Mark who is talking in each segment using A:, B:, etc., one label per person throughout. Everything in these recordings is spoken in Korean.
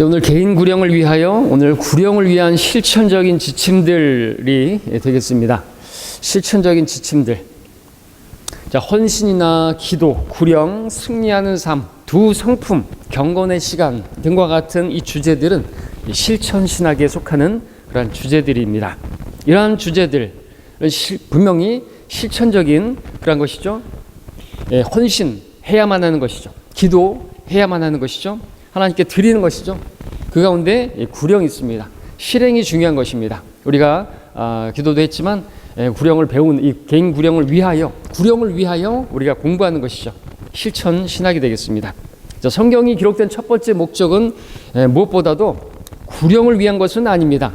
A: 오늘 개인 구령을 위하여 오늘 구령을 위한 실천적인 지침들이 되겠습니다. 실천적인 지침들. 자, 헌신이나 기도, 구령, 승리하는 삶, 두 성품, 경건의 시간 등과 같은 이 주제들은 실천 신학에 속하는 그런 주제들입니다. 이러한 주제들은 분명히 실천적인 그런 것이죠. 헌신해야만 하는 것이죠. 기도해야만 하는 것이죠. 하나님께 드리는 것이죠. 그 가운데 구령이 있습니다. 실행이 중요한 것입니다. 우리가 기도도 했지만 구령을 배운 이 개인 구령을 위하여 우리가 공부하는 것이죠. 실천 신학이 되겠습니다. 자, 성경이 기록된 첫 번째 목적은 무엇보다도 구령을 위한 것은 아닙니다.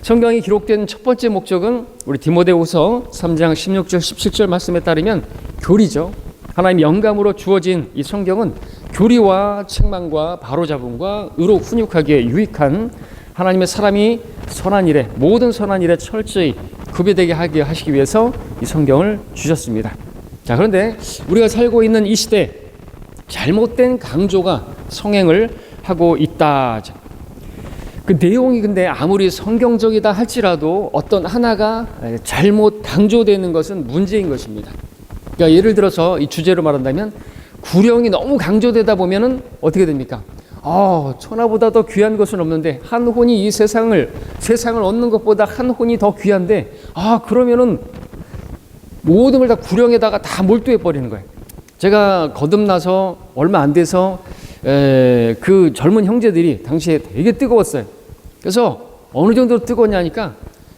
A: 성경이 기록된 첫 번째 목적은 우리 디모데후서 3장 16절 17절 말씀에 따르면 교리죠. 하나님 영감으로 주어진 이 성경은 교리와 책망과 바로잡음과 의로 훈육하기에 유익한 하나님의 사람이 선한 일에 모든 선한 일에 철저히 구별되게 하게 하시기 위해서 이 성경을 주셨습니다. 자, 그런데 우리가 살고 있는 이 시대 잘못된 강조가 성행을 하고 있다. 그 내용이 근데 아무리 성경적이다 할지라도 어떤 하나가 잘못 강조되는 것은 문제인 것입니다. 그러니까 예를 들어서 이 주제로 말한다면 구령이 너무 강조되다 보면은 어떻게 됩니까? 천하보다 더 귀한 것은 없는데 한 혼이 이 세상을 얻는 것보다 한 혼이 더 귀한데 그러면은 모든 걸 다 구령에다가 다 몰두해 버리는 거예요. 제가 거듭나서 얼마 안 돼서 그 젊은 형제들이 당시에 되게 뜨거웠어요. 그래서 어느 정도로 뜨거웠냐니까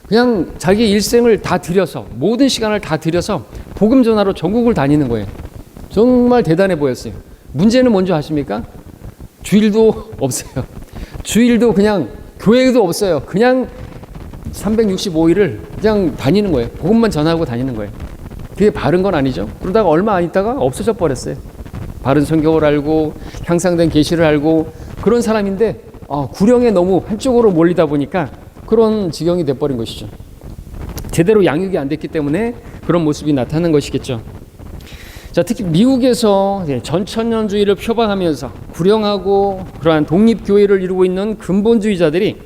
A: 그냥 자기 일생을 다 들여서 모든 시간을 다 들여서 복음 전하러 전국을 다니는 거예요. 정말 대단해 보였어요. 문제는 뭔지 아십니까? 주일도 없어요. 주일도 그냥 교회도 없어요. 그냥 365일을 그냥 다니는 거예요. 복음만 전하고 다니는 거예요. 그게 바른 건 아니죠. 그러다가 얼마 안 있다가 없어져 버렸어요. 바른 성경을 알고 향상된 계시를 알고 그런 사람인데 구령에 너무 한쪽으로 몰리다 보니까 그런 지경이 돼버린 것이죠. 제대로 양육이 안 됐기 때문에 그런 모습이 나타난 것이겠죠. 자, 특히 미국에서 전천년주의를 표방하면서 구령하고 그러한 독립교회를 이루고 있는 근본주의자들이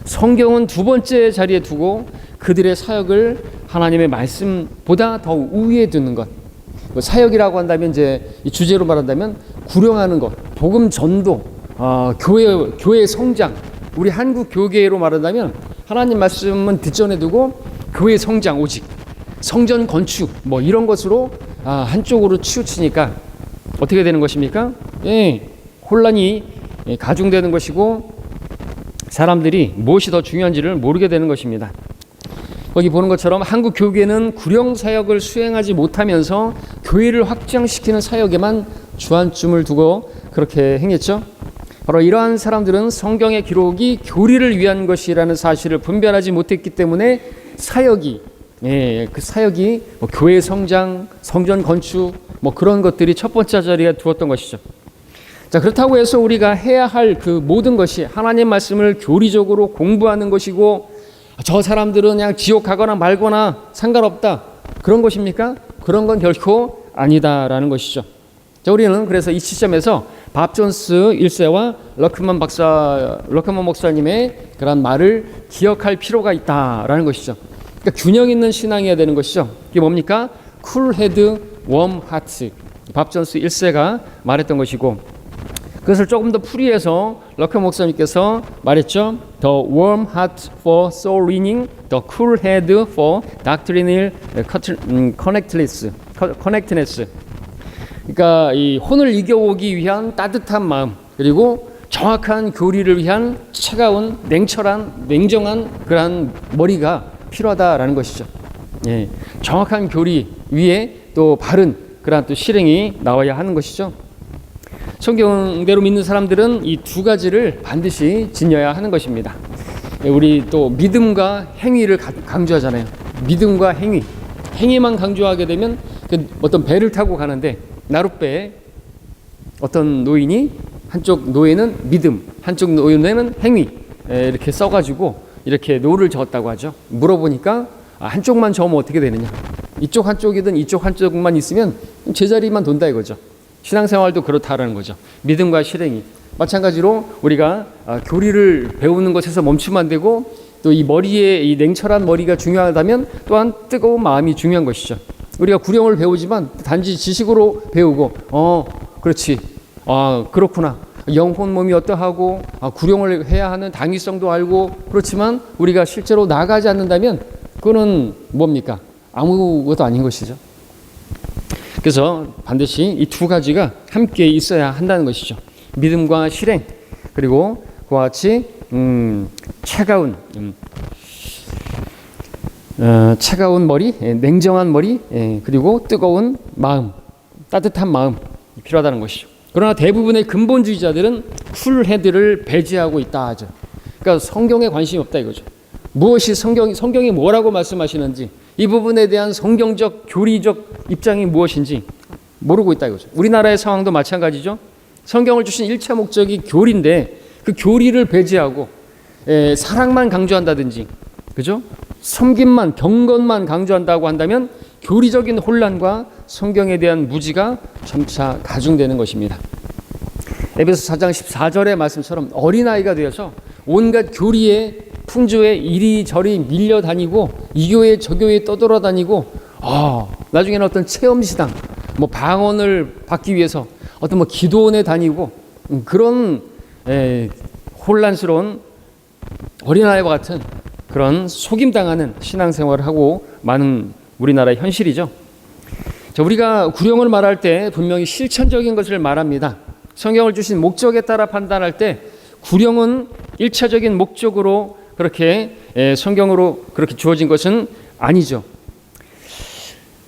A: 성경은 두 번째 자리에 두고 그들의 사역을 하나님의 말씀보다 더 우위에 두는 것. 사역이라고 한다면 이제 이 주제로 말한다면 구령하는 것, 복음 전도, 교회 성장. 우리 한국 교계로 말한다면 하나님 말씀은 뒷전에 두고 교회 성장 오직 성전 건축 이런 것으로 한쪽으로 치우치니까 어떻게 되는 것입니까? 혼란이 가중되는 것이고 사람들이 무엇이 더 중요한지를 모르게 되는 것입니다. 거기 보는 것처럼 한국 교계는 구령 사역을 수행하지 못하면서 교회를 확장시키는 사역에만 주안점을 두고 그렇게 행했죠. 바로 이러한 사람들은 성경의 기록이 교리를 위한 것이라는 사실을 분별하지 못했기 때문에 사역이 교회 성장, 성전 건축 그런 것들이 첫 번째 자리에 두었던 것이죠. 자, 그렇다고 해서 우리가 해야 할 그 모든 것이 하나님 말씀을 교리적으로 공부하는 것이고 저 사람들은 그냥 지옥 가거나 말거나 상관없다. 그런 것입니까? 그런 건 결코 아니다라는 것이죠. 자, 우리는 그래서 이 시점에서 밥 존스 1세와 러크만 목사님의 그런 말을 기억할 필요가 있다라는 것이죠. 그러니까 균형 있는 신앙이어야 되는 것이죠. 이게 뭡니까? 쿨 헤드, 웜 하트. 밥 존스 1세가 말했던 것이고 그것을 조금 더 풀이해서 러크 목사님께서 말했죠. The warm heart for soul winning, the cool head for doctrinal connectedness. 그러니까 이 혼을 이겨오기 위한 따뜻한 마음 그리고 정확한 교리를 위한 차가운 냉정한 그러한 머리가 필요하다라는 것이죠. 정확한 교리 위에 또 바른 그러한 또 실행이 나와야 하는 것이죠. 성경대로 믿는 사람들은 이 두 가지를 반드시 지녀야 하는 것입니다. 우리 또 믿음과 행위를 강조하잖아요. 믿음과 행위만 강조하게 되면 어떤 배를 타고 가는데 나룻배에 어떤 노인이 한쪽 노예는 믿음, 한쪽 노예는 행위 이렇게 써가지고 이렇게 노를 저었다고 하죠. 물어보니까 한쪽만 저으면 어떻게 되느냐. 이쪽 한쪽이든 이쪽 한쪽만 있으면 제자리만 돈다 이거죠. 신앙생활도 그렇다라는 거죠. 믿음과 실행이 마찬가지로 우리가 교리를 배우는 것에서 멈추면 안 되고 또 이 머리에 이 냉철한 머리가 중요하다면 또한 뜨거운 마음이 중요한 것이죠. 우리가 구령을 배우지만 단지 지식으로 배우고 그렇지 그렇구나 영혼 몸이 어떠하고 구령을 해야 하는 당위성도 알고 그렇지만 우리가 실제로 나가지 않는다면 그거는 뭡니까? 아무것도 아닌 것이죠. 그래서 반드시 이 두 가지가 함께 있어야 한다는 것이죠. 믿음과 실행, 그리고 그와 같이 차가운 머리, 냉정한 머리, 그리고 뜨거운 마음, 따뜻한 마음 필요하다는 것이죠. 그러나 대부분의 근본주의자들은 쿨헤드를 배제하고 있다 하죠. 그러니까 성경에 관심이 없다 이거죠. 무엇이 성경이 뭐라고 말씀하시는지, 이 부분에 대한 성경적 교리적 입장이 무엇인지 모르고 있다 이거죠. 우리나라의 상황도 마찬가지죠. 성경을 주신 1차 목적이 교리인데 그 교리를 배제하고 사랑만 강조한다든지, 그죠? 섬김만, 경건만 강조한다고 한다면 교리적인 혼란과 성경에 대한 무지가 점차 가중되는 것입니다. 에베소 4장 14절의 말씀처럼 어린아이가 되어서 온갖 교리의 풍조에 이리저리 밀려다니고 이 교회 저 교회에 떠돌아다니고 나중에는 어떤 체험시당, 방언을 받기 위해서 어떤 기도원에 다니고 그런 혼란스러운 어린아이와 같은 그런 속임당하는 신앙생활을 하고 많은 우리나라의 현실이죠. 우리가 구령을 말할 때 분명히 실천적인 것을 말합니다. 성경을 주신 목적에 따라 판단할 때 구령은 1차적인 목적으로 그렇게 성경으로 그렇게 주어진 것은 아니죠.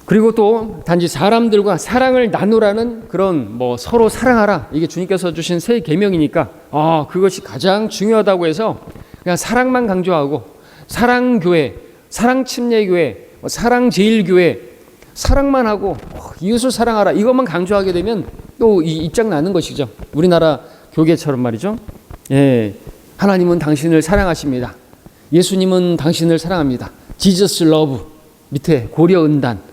A: 그리고 또 단지 사람들과 사랑을 나누라는 그런 서로 사랑하라, 이게 주님께서 주신 새 계명이니까 그것이 가장 중요하다고 해서 그냥 사랑만 강조하고 사랑교회, 사랑침례교회, 사랑제일교회 사랑만 하고 이웃을 사랑하라 이것만 강조하게 되면 또 입장 나는 것이죠. 우리나라 교계처럼 말이죠. 하나님은 당신을 사랑하십니다. 예수님은 당신을 사랑합니다. Jesus love 밑에 고려은단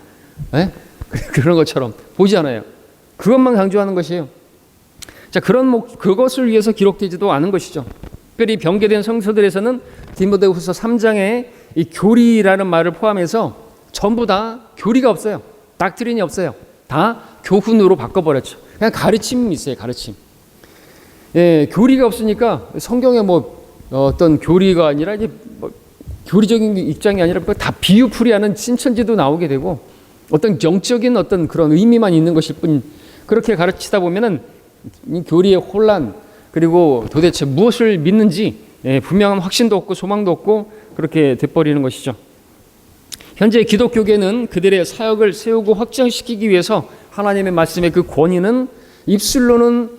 A: 그런 것처럼 보지 않아요. 그것만 강조하는 것이에요. 그것을 위해서 기록되지도 않은 것이죠. 특별히 병개된 성서들에서는 디모데후서 3장에 이 교리라는 말을 포함해서 전부 다 교리가 없어요. 닥트린이 없어요. 다 교훈으로 바꿔버렸죠. 그냥 가르침이 있어요. 가르침. 교리가 없으니까 성경에 어떤 교리가 아니라 이제 교리적인 입장이 아니라 다 비유풀이하는 신천지도 나오게 되고 어떤 영적인 어떤 그런 의미만 있는 것일 뿐, 그렇게 가르치다 보면은 교리의 혼란, 그리고 도대체 무엇을 믿는지 분명한 확신도 없고 소망도 없고 그렇게 돼버리는 것이죠. 현재 기독교계는 그들의 사역을 세우고 확장시키기 위해서 하나님의 말씀의 그 권위는 입술로는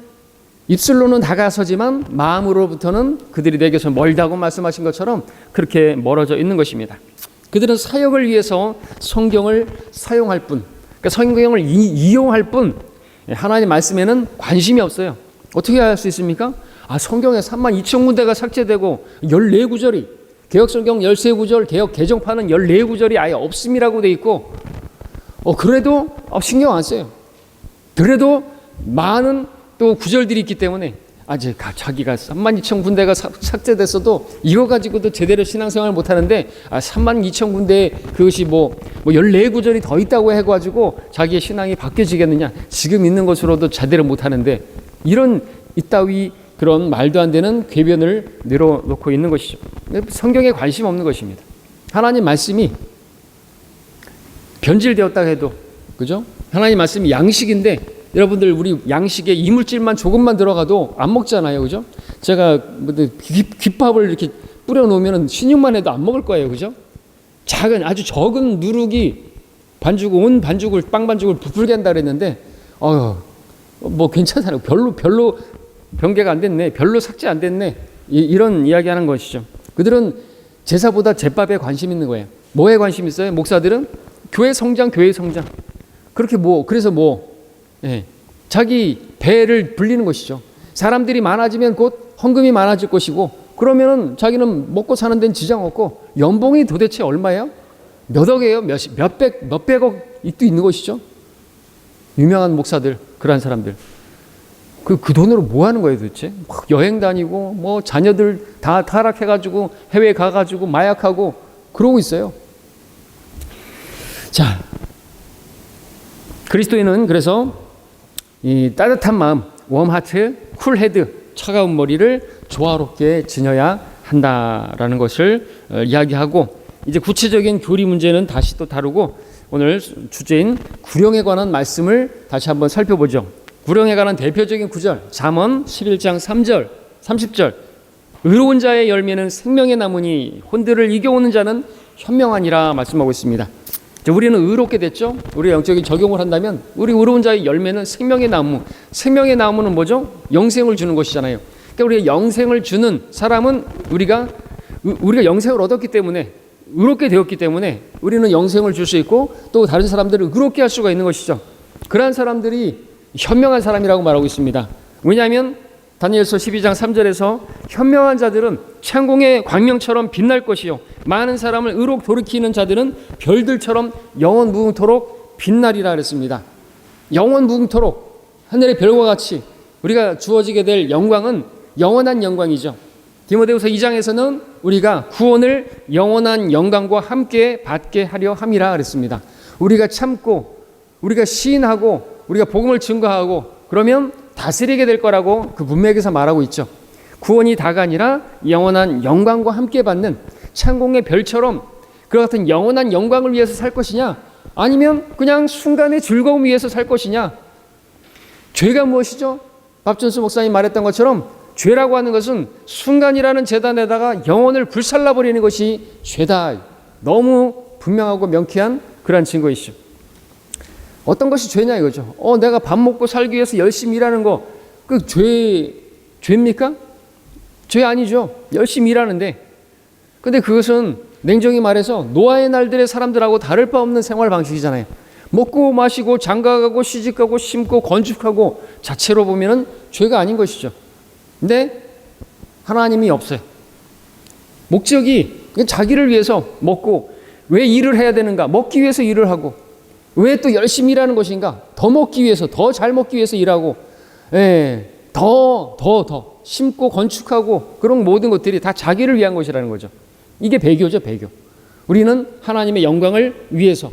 A: 다가서지만 마음으로부터는 그들이 내게서 멀다고 말씀하신 것처럼 그렇게 멀어져 있는 것입니다. 그들은 사역을 위해서 성경을 사용할 뿐, 그러니까 성경을 이용할 뿐 하나님 말씀에는 관심이 없어요. 어떻게 할 수 있습니까? 성경에 32,000군데가 삭제되고 14구절이, 개혁성경 13구절, 개혁 개정판은 14구절이 아예 없음이라고 돼 있고 그래도 신경 안 써요. 그래도 많은 또 구절들이 있기 때문에 자기가 32,000군데가 삭제됐어도 이거 가지고도 제대로 신앙생활을 못하는데 32,000군데 그것이 14구절이 더 있다고 해가지고 자기의 신앙이 바뀌어지겠느냐, 지금 있는 것으로도 제대로 못하는데, 이런 이따위 그런 말도 안 되는 궤변을 내려놓고 있는 것이죠. 성경에 관심 없는 것입니다. 하나님 말씀이 변질되었다 해도, 그죠? 하나님 말씀이 양식인데 여러분들 우리 양식에 이물질만 조금만 들어가도 안 먹잖아요, 그죠? 제가 귓밥을 이렇게 뿌려 놓으면 신육만 해도 안 먹을 거예요, 그죠? 아주 적은 누룩이 온 반죽을, 빵 반죽을 부풀게 한다 그랬는데 괜찮잖아요. 별로 변개가 안 됐네, 별로 삭제 안 됐네, 이런 이야기하는 것이죠. 그들은 제사보다 제밥에 관심 있는 거예요. 뭐에 관심 있어요? 목사들은 교회 성장. 그렇게 그래서 자기 배를 불리는 것이죠. 사람들이 많아지면 곧 헌금이 많아질 것이고, 그러면은 자기는 먹고 사는 데는 지장 없고, 연봉이 도대체 얼마예요? 몇 억이에요? 몇백억도 있는 것이죠. 유명한 목사들, 그러한 사람들 그 돈으로 뭐 하는 거예요 도대체? 막 여행 다니고 뭐 자녀들 다 타락해가지고 해외 가가지고 마약하고 그러고 있어요. 자, 그리스도인은 그래서 이 따뜻한 마음, 웜하트, 쿨헤드, 차가운 머리를 조화롭게 지녀야 한다라는 것을 이야기하고, 이제 구체적인 교리 문제는 다시 또 다루고 오늘 주제인 구령에 관한 말씀을 다시 한번 살펴보죠. 구령에 관한 대표적인 구절, 잠언 11장 3절, 30절. 의로운 자의 열매는 생명의 나무니 혼들을 이겨오는 자는 현명하니라 말씀하고 있습니다. 우리는 의롭게 됐죠. 우리 영적인 적용을 한다면 우리 의로운 자의 열매는 생명의 나무. 생명의 나무는 뭐죠? 영생을 주는 것이잖아요. 그러니까 우리가 영생을 주는 사람은 우리가 영생을 얻었기 때문에, 의롭게 되었기 때문에 우리는 영생을 줄 수 있고 또 다른 사람들을 의롭게 할 수가 있는 것이죠. 그러한 사람들이 현명한 사람이라고 말하고 있습니다. 왜냐하면 다니엘서 12장 3절에서 현명한 자들은 창공의 광명처럼 빛날 것이요 많은 사람을 의롭 돌이키는 자들은 별들처럼 영원 무궁토록 빛나리라 그랬습니다. 영원 무궁토록 하늘의 별과 같이 우리가 주어지게 될 영광은 영원한 영광이죠. 디모데후서 2장에서는 우리가 구원을 영원한 영광과 함께 받게 하려 함이라 그랬습니다. 우리가 참고 우리가 시인하고 우리가 복음을 증거하고 그러면 다스리게 될 거라고 그 문맥에서 말하고 있죠. 구원이 다가 아니라 영원한 영광과 함께 받는 창공의 별처럼 그 같은 영원한 영광을 위해서 살 것이냐, 아니면 그냥 순간의 즐거움 위해서 살 것이냐. 죄가 무엇이죠? 박준수 목사님 말했던 것처럼 죄라고 하는 것은 순간이라는 재단에다가 영혼을 불살라 버리는 것이 죄다. 너무 분명하고 명쾌한 그러한 증거이시죠. 어떤 것이 죄냐 이거죠. 내가 밥 먹고 살기 위해서 열심히 일하는 거, 그 죄입니까? 죄 아니죠. 열심히 일하는데. 근데 그것은 냉정히 말해서 노아의 날들의 사람들하고 다를 바 없는 생활 방식이잖아요. 먹고 마시고 장가가고 시집가고 심고 건축하고 자체로 보면은 죄가 아닌 것이죠. 근데 하나님이 없어요. 목적이 자기를 위해서 먹고, 왜 일을 해야 되는가? 먹기 위해서 일을 하고, 왜 또 열심히 일하는 것인가? 더 먹기 위해서, 더 잘 먹기 위해서 일하고, 더 심고 건축하고 그런 모든 것들이 다 자기를 위한 것이라는 거죠. 이게 배교죠, 배교. 우리는 하나님의 영광을 위해서,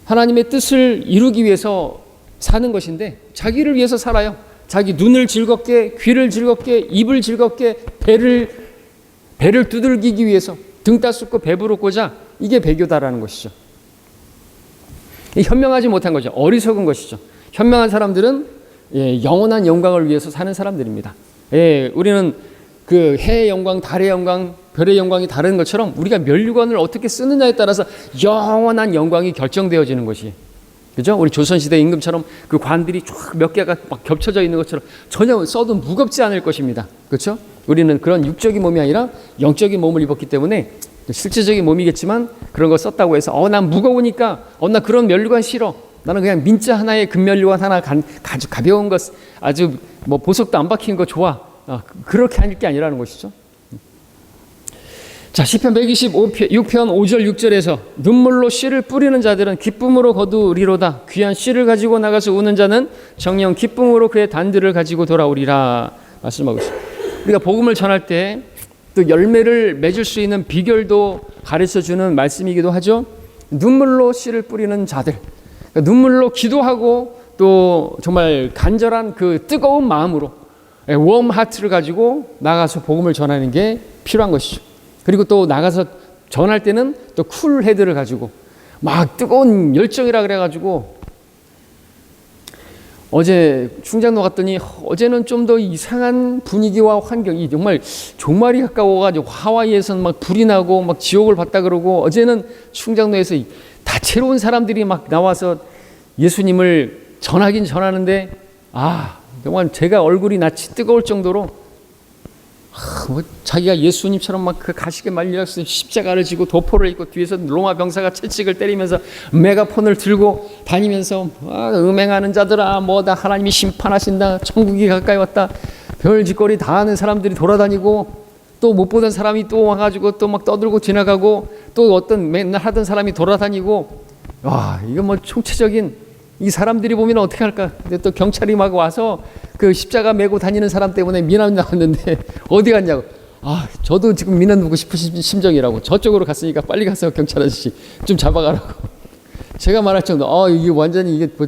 A: 하나님의 뜻을 이루기 위해서 사는 것인데 자기를 위해서 살아요. 자기 눈을 즐겁게, 귀를 즐겁게, 입을 즐겁게, 배를 두들기기 위해서, 등 따숩고 배부르고자. 이게 배교다라는 것이죠. 현명하지 못한 거죠. 어리석은 것이죠. 현명한 사람들은 영원한 영광을 위해서 사는 사람들입니다. 우리는 그 해의 영광, 달의 영광, 별의 영광이 다른 것처럼 우리가 멸류관을 어떻게 쓰느냐에 따라서 영원한 영광이 결정되어지는 것이, 그죠? 우리 조선시대 임금처럼 그 관들이 쫙 몇 개가 막 겹쳐져 있는 것처럼 전혀 써도 무겁지 않을 것입니다. 그렇죠? 우리는 그런 육적인 몸이 아니라 영적인 몸을 입었기 때문에 실제적인 몸이겠지만 그런 거 썼다고 해서 난 무거우니까 나 그런 멸류관 싫어. 나는 그냥 민자 하나에 금멸류관 하나 아주 가벼운 것, 아주 뭐 보석도 안 박힌 거 좋아. 그렇게 할 게 아니라는 것이죠. 자, 시편 126편 5절 6절에서 눈물로 씨를 뿌리는 자들은 기쁨으로 거두리로다. 귀한 씨를 가지고 나가서 우는 자는 정녕 기쁨으로 그의 단들을 가지고 돌아오리라 말씀하고 있습니다. 우리가 복음을 전할 때 또 열매를 맺을 수 있는 비결도 가르쳐주는 말씀이기도 하죠. 눈물로 씨를 뿌리는 자들, 그러니까 눈물로 기도하고 또 정말 간절한 그 뜨거운 마음으로 웜 하트를 가지고 나가서 복음을 전하는 게 필요한 것이죠. 그리고 또 나가서 전할 때는 또 쿨 헤드를 가지고 막 뜨거운 열정이라 그래가지고, 어제 충장로 갔더니 어제는 좀 더 이상한 분위기와 환경이, 정말 종말이 가까워가지고 하와이에서는 막 불이 나고 막 지옥을 봤다 그러고, 어제는 충장로에서 다채로운 사람들이 막 나와서 예수님을 전하긴 전하는데 정말 제가 얼굴이 낯이 뜨거울 정도로 자기가 예수님처럼 막 그 가시게 말려서 십자가를 지고 도포를 입고 뒤에서 로마 병사가 채찍을 때리면서 메가폰을 들고 다니면서 음행하는 자들아 뭐다 하나님이 심판하신다, 천국이 가까이 왔다, 별짓거리 다 하는 사람들이 돌아다니고, 또 못 보던 사람이 또 와가지고 또 막 떠들고 지나가고, 또 어떤 맨날 하던 사람이 돌아다니고, 이거 뭐 총체적인 이 사람들이 보면 어떻게 할까? 근데 또 경찰이 막 와서 그 십자가 메고 다니는 사람 때문에 민원 나왔는데 어디 갔냐고. 아, 저도 지금 민원 누고 싶으신 심정이라고. 저쪽으로 갔으니까 빨리 가서 경찰 아저씨 좀 잡아가라고. 제가 말할 정도. 이게 완전히 이게 뭐,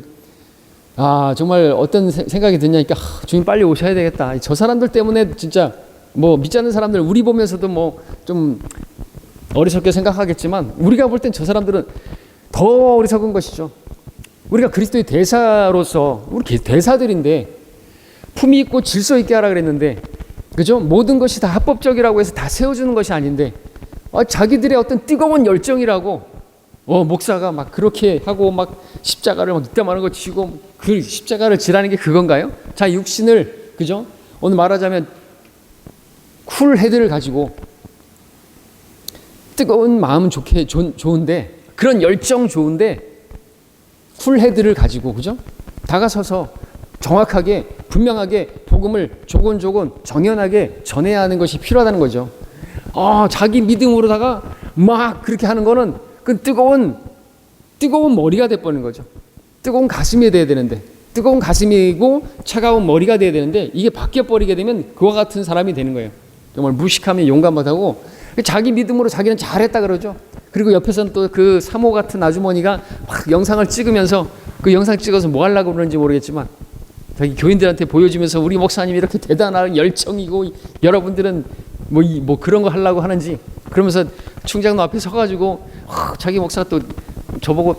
A: 정말 어떤 생각이 드냐니까 주님 빨리 오셔야 되겠다. 저 사람들 때문에 진짜 뭐 믿지 않는 사람들 우리 보면서도 뭐 좀 어리석게 생각하겠지만 우리가 볼 땐 저 사람들은 더 어리석은 것이죠. 우리가 그리스도의 대사로서 우리 대사들인데 품위 있고 질서 있게 하라 그랬는데, 그죠? 모든 것이 다 합법적이라고 해서 다 세워주는 것이 아닌데 자기들의 어떤 뜨거운 열정이라고 목사가 막 그렇게 하고 막 십자가를 막 이따만한 거 지고 그 십자가를 지라는 게 그건가요? 자, 육신을, 그죠? 오늘 말하자면 쿨 헤드를 가지고 뜨거운 마음은 좋은데 그런 열정 좋은데 쿨 헤드를 가지고, 그죠? 다가서서 정확하게 분명하게 복음을 조곤조곤 정연하게 전해야 하는 것이 필요하다는 거죠. 자기 믿음으로다가 막 그렇게 하는 거는 그 뜨거운 머리가 돼버리는 거죠. 뜨거운 가슴이 돼야 되는데, 뜨거운 가슴이고 차가운 머리가 돼야 되는데 이게 바뀌어버리게 되면 그와 같은 사람이 되는 거예요. 정말 무식하면 용감 못하고 자기 믿음으로 자기는 잘했다 그러죠. 그리고 옆에서는 또 그 사모 같은 아주머니가 막 영상을 찍으면서 그 영상 찍어서 뭐 하려고 그러는지 모르겠지만 자기 교인들한테 보여주면서 우리 목사님이 이렇게 대단한 열정이고 여러분들은 뭐 그런 거 하려고 하는지, 그러면서 충장로 앞에 서가지고 자기 목사가 또 저보고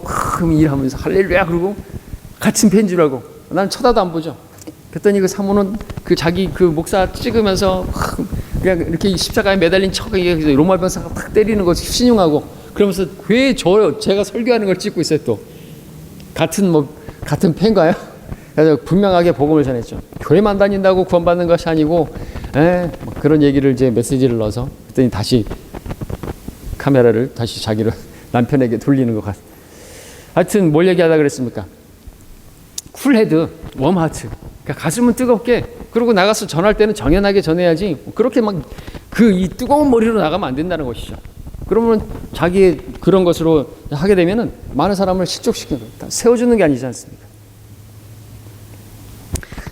A: 일하면서 할렐루야 그러고 같은 팬 줄 알고 나는 쳐다도 안 보죠. 그랬더니 그 사모는 그 자기 그 목사 찍으면서 그냥 이렇게 십자가에 매달린 척에 로마 병사가 탁 때리는 거 신용하고 그러면서 왜 제가 설교하는 걸 찍고 있어요. 또 같은 팬가요? 그래서 분명하게 복음을 전했죠. 교회만 다닌다고 구원받는 것이 아니고 그런 얘기를 이제 메시지를 넣어서 그랬더니 다시 카메라를 다시 자기를 남편에게 돌리는 것 같아요. 하여튼 뭘 얘기하다 그랬습니까? 쿨헤드, 웜하트. 그러니까 가슴은 뜨겁게, 그리고 나가서 전할 때는 정연하게 전해야지 그렇게 막 이 뜨거운 머리로 나가면 안 된다는 것이죠. 그러면 자기의 그런 것으로 하게 되면은 많은 사람을 실족시키는 거예요. 세워주는 게 아니지 않습니까?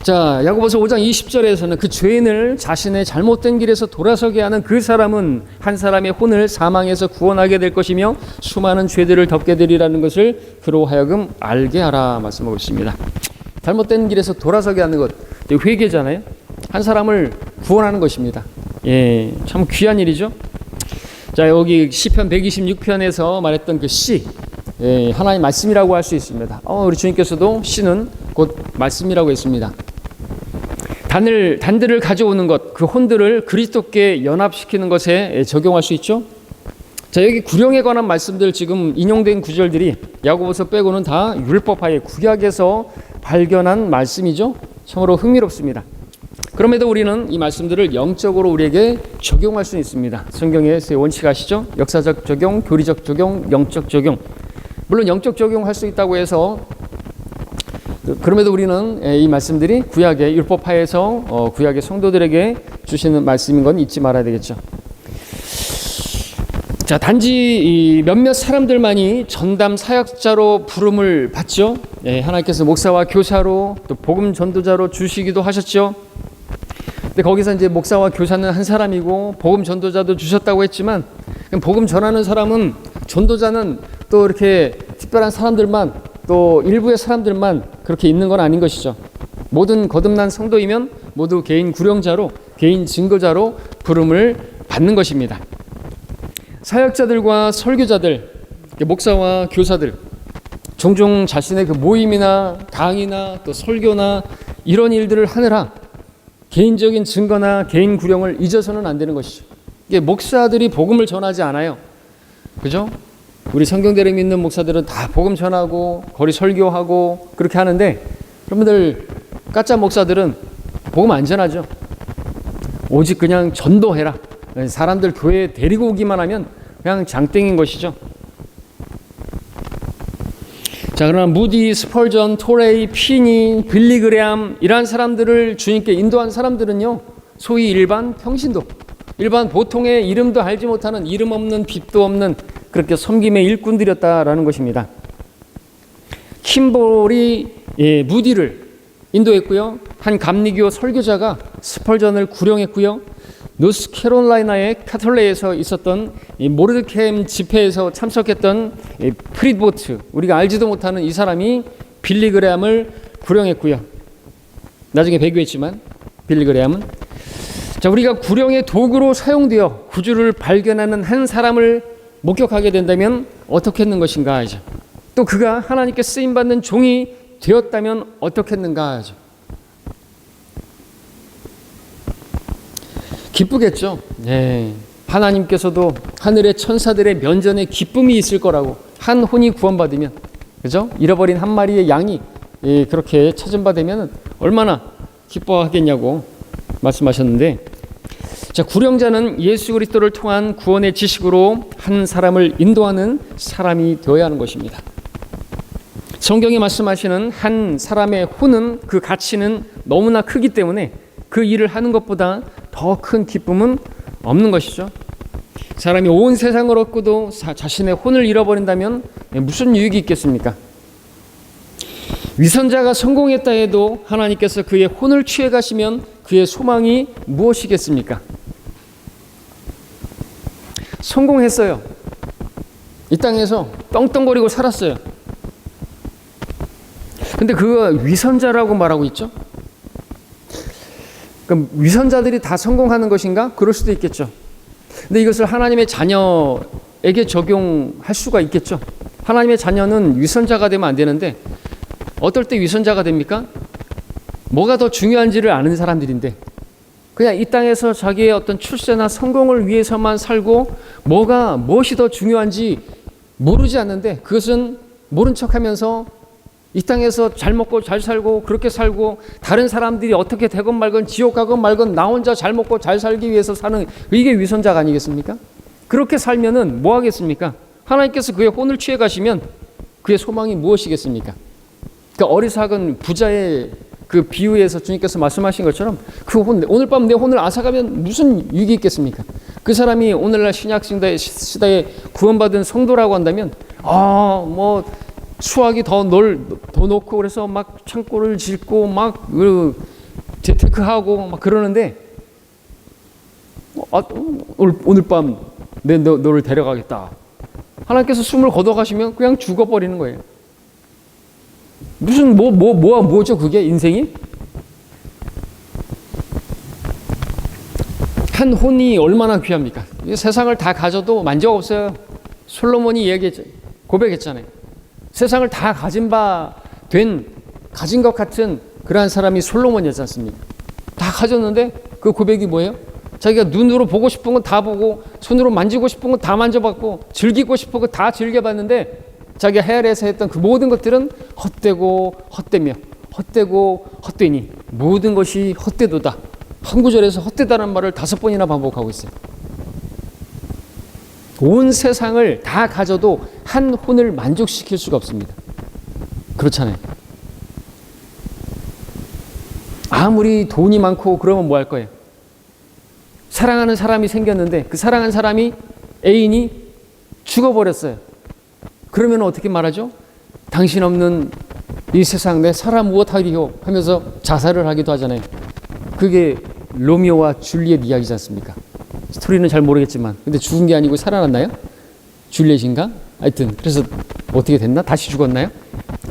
A: 자, 야고보서 5장 20절에서는 그 죄인을 자신의 잘못된 길에서 돌아서게 하는 그 사람은 한 사람의 혼을 사망에서 구원하게 될 것이며 수많은 죄들을 덮게 되리라는 것을 그로 하여금 알게 하라 말씀하고 있습니다. 잘못된 길에서 돌아서게 하는 것, 회개잖아요. 한 사람을 구원하는 것입니다. 예, 참 귀한 일이죠. 자, 여기 시편 126편에서 말했던 그 씨, 하나님 말씀이라고 할 수 있습니다. 우리 주님께서도 씨는 곧 말씀이라고 했습니다. 단들을 가져오는 것, 그 혼들을 그리스도께 연합시키는 것에 적용할 수 있죠. 자, 여기 구령에 관한 말씀들 지금 인용된 구절들이 야고보서 빼고는 다 율법하에 구약에서 발견한 말씀이죠. 참으로 흥미롭습니다. 그럼에도 우리는 이 말씀들을 영적으로 우리에게 적용할 수 있습니다. 성경에서의 원칙 아시죠? 역사적 적용, 교리적 적용, 영적 적용. 물론 영적 적용할 수 있다고 해서 그럼에도 우리는 이 말씀들이 구약의 율법하에서 구약의 성도들에게 주시는 말씀인 건 잊지 말아야 되겠죠. 자, 단지 몇몇 사람들만이 전담 사역자로 부름을 받죠. 하나님께서 목사와 교사로 또 복음 전도자로 주시기도 하셨죠. 근데 거기서 이제 목사와 교사는 한 사람이고 복음 전도자도 주셨다고 했지만 복음 전하는 사람은, 전도자는 또 이렇게 특별한 사람들만, 또 일부의 사람들만 그렇게 있는 건 아닌 것이죠. 모든 거듭난 성도이면 모두 개인 구령자로, 개인 증거자로 부름을 받는 것입니다. 사역자들과 설교자들, 목사와 교사들, 종종 자신의 그 모임이나 강의나 또 설교나 이런 일들을 하느라 개인적인 증거나 개인 구령을 잊어서는 안 되는 것이죠. 이게 목사들이 복음을 전하지 않아요. 그죠? 우리 성경대로 믿는 목사들은 다 복음 전하고 거리 설교하고 그렇게 하는데, 여러분들 가짜 목사들은 복음 안 전하죠. 오직 그냥 전도해라. 사람들 교회에 데리고 오기만 하면 그냥 장땡인 것이죠. 자, 그러나 무디, 스펄전, 토레이, 피니, 빌리그레암 이러한 사람들을 주님께 인도한 사람들은요, 소위 일반 평신도, 일반 보통의 이름도 알지 못하는, 이름 없는 빛도 없는 그렇게 섬김의 일꾼들이었다라는 것입니다. 킴볼이 무디를 인도했고요. 한 감리교 설교자가 스펄전을 구령했고요. 노스캐롤라이나의 카톨레에서 있었던 모르드케임 집회에서 참석했던 프리드보트, 우리가 알지도 못하는 이 사람이 빌리 그레함을 구령했고요. 나중에 배교했지만 빌리 그레함은, 자, 우리가 구령의 도구로 사용되어 구주를 발견하는 한 사람을 목격하게 된다면 어떻게 했는 것인가 하죠. 또 그가 하나님께 쓰임받는 종이 되었다면 어떻게 했는가 하죠. 기쁘겠죠. 네. 하나님께서도 하늘의 천사들의 면전에 기쁨이 있을 거라고, 한 혼이 구원받으면, 그죠? 잃어버린 한 마리의 양이 그렇게 찾은 바 되면 얼마나 기뻐하겠냐고 말씀하셨는데, 자, 구령자는 예수 그리스도를 통한 구원의 지식으로 한 사람을 인도하는 사람이 되어야 하는 것입니다. 성경이 말씀하시는 한 사람의 혼은, 그 가치는 너무나 크기 때문에 그 일을 하는 것보다 더 큰 기쁨은 없는 것이죠. 사람이 온 세상을 얻고도 자신의 혼을 잃어버린다면 무슨 유익이 있겠습니까? 위선자가 성공했다 해도 하나님께서 그의 혼을 취해 가시면 그의 소망이 무엇이겠습니까? 성공했어요. 이 땅에서 떵떵거리고 살았어요. 근데 그거 위선자라고 말하고 있죠. 그럼 위선자들이 다 성공하는 것인가? 그럴 수도 있겠죠. 근데 이것을 하나님의 자녀에게 적용할 수가 있겠죠. 하나님의 자녀는 위선자가 되면 안 되는데 어떨 때 위선자가 됩니까? 뭐가 더 중요한지를 아는 사람들인데 그냥 이 땅에서 자기의 어떤 출세나 성공을 위해서만 살고 무엇이 더 중요한지 모르지 않는데 그것은 모른 척하면서 이 땅에서 잘 먹고 잘 살고 그렇게 살고 다른 사람들이 어떻게 되건 말건 지옥 가건 말건 나 혼자 잘 먹고 잘 살기 위해서 사는, 이게 위선자가 아니겠습니까? 그렇게 살면은 뭐 하겠습니까? 하나님께서 그의 혼을 취해 가시면 그의 소망이 무엇이겠습니까? 그러니까 어리석은 부자의 그 비유에서 주님께서 말씀하신 것처럼 그 혼, 오늘 밤 내 혼을 앗아가면 무슨 유익이 있겠습니까? 그 사람이 오늘날 신약 시대에 구원받은 성도라고 한다면 수학이 더 놓고 그래서 막 창고를 짓고 막 재테크하고 막 그러는데 오늘 밤 너를 데려가겠다. 하나님께서 숨을 거둬가시면 그냥 죽어버리는 거예요. 무슨 뭐죠 그게 인생이? 한 혼이 얼마나 귀합니까? 세상을 다 가져도 만족 없어요. 솔로몬이 고백했잖아요. 세상을 다 가진 것 같은 그러한 사람이 솔로몬이었지 않습니까? 다 가졌는데 그 고백이 뭐예요? 자기가 눈으로 보고 싶은 건 다 보고 손으로 만지고 싶은 건 다 만져봤고 즐기고 싶은 거 다 즐겨봤는데 자기가 헤아려서 했던 그 모든 것들은 헛되고 헛되며 헛되고 헛되니 모든 것이 헛되도다. 한 구절에서 헛되다는 말을 5번이나 반복하고 있어요. 온 세상을 다 가져도 한 혼을 만족시킬 수가 없습니다. 그렇잖아요. 아무리 돈이 많고 그러면 뭐 할 거예요? 사랑하는 사람이 생겼는데 그 사랑하는 사람이 애인이 죽어버렸어요. 그러면 어떻게 말하죠? 당신 없는 이 세상 내 사람 무엇하리요 하면서 자살을 하기도 하잖아요. 그게 로미오와 줄리엣 이야기지 않습니까? 스토리는 잘 모르겠지만 근데 죽은 게 아니고 살아났나요? 줄리엣인가? 하여튼 그래서 어떻게 됐나? 다시 죽었나요?